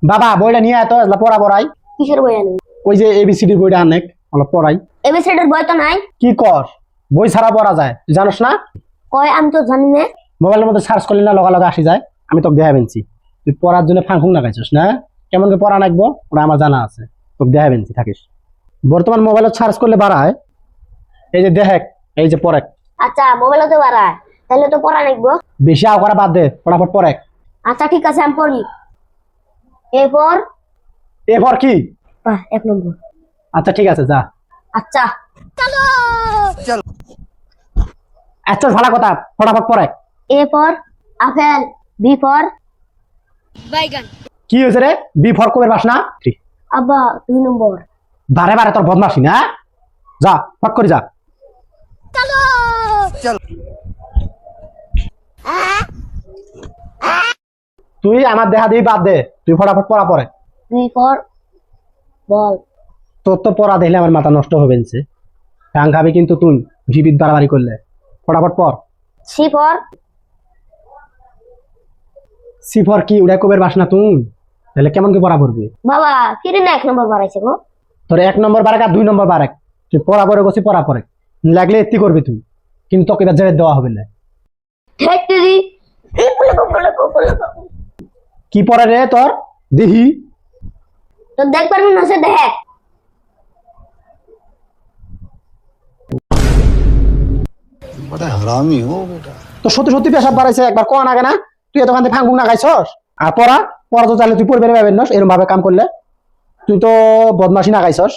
বাবা বইটা নিয়ে এত পড়া পড়াই। কিসের বই আনি? ওই যে এবিসিডি বইটা অনেক অলপ পড়াই। এবিসিডি এর বই তো নাই। কি কর, বই ছাড়া পড়া যায় তুই জানোস না? কয় আমি তো জানি না। মোবাইলের মধ্যে সার্চ করলি না লগা লগা আসি যায়। আমি তোকে দেখা বেনছি, তুই পড়ার জন্য ফাংফুং লাগাইছিস না? কেমন করে পড়া নাকবো ওটা আমার জানা আছে, তোকে দেখা বেনছি থাকিস। বর্তমান মোবাইলে সার্চ করলে বাড়ায়, এই যে দেখ, এই যে পড়ে। আচ্ছা মোবাইলে তো বাড়ায়, তাহলে তো পড়া লিখবো। বেশি আও করা বাদ দে, ফটাফট পড়ে। আচ্ছা ঠিক আছে আমি পড়ি। এরপর এরপর কি? এক নম্বর। আচ্ছা ঠিক আছে যা। আচ্ছা আচ্ছা ভালো কথা, ফটাফট পড়ে। এরপর আপেল। বি ফর কি হয়েছে রে? বি ফর কবের বাস না? আব্বা 2 নম্বর। বারে বারে তোর বদমাসি না, যা ফট করে যা। তুই আমার দেখা দিয়ে বাদ দে, তুই ফটাফট পড়া পড়ে। B for ball. তোর তো পড়া দেখলে আমার মাথা নষ্ট হবে না, টাং খাবি কিন্তু তুই জীবিত বাড়াবাড়ি করলে। ফটাফট পড়। সি ফর সি ফর কি উড়াই কবের বাস না তুই? তাহলে কেমন কি পড়া পড়বি? বাবা ফিরে না 1 নম্বর বাড়াইছে গো। তোর 1 নম্বর বারেক আর 2 নম্বর বারেক, তুই পড়া পড়ে গেছি পড়া পড়ে লাগলে এত্তি করবি তুই, কিন্তু তোকে এবার জেবে দেওয়া হবে না। ফ্যাক্টরি কি পড়ে রে তোর দেহি? তো দেখ পারবি না, সে দেখ। बड़ा हरामी हो बेटा। তো সত্যি সত্যি পেশাব বাড়াইছে, একবার কোয়া না কেনা? তুই এতখান থেকে ফাঙ্গুং না খাইছস? আর পড়া পড়া তো চাইলে তুই পড়বে পাবেন না এরকম ভাবে কাম করলে। তুই তো বদমাশি না খাইছস।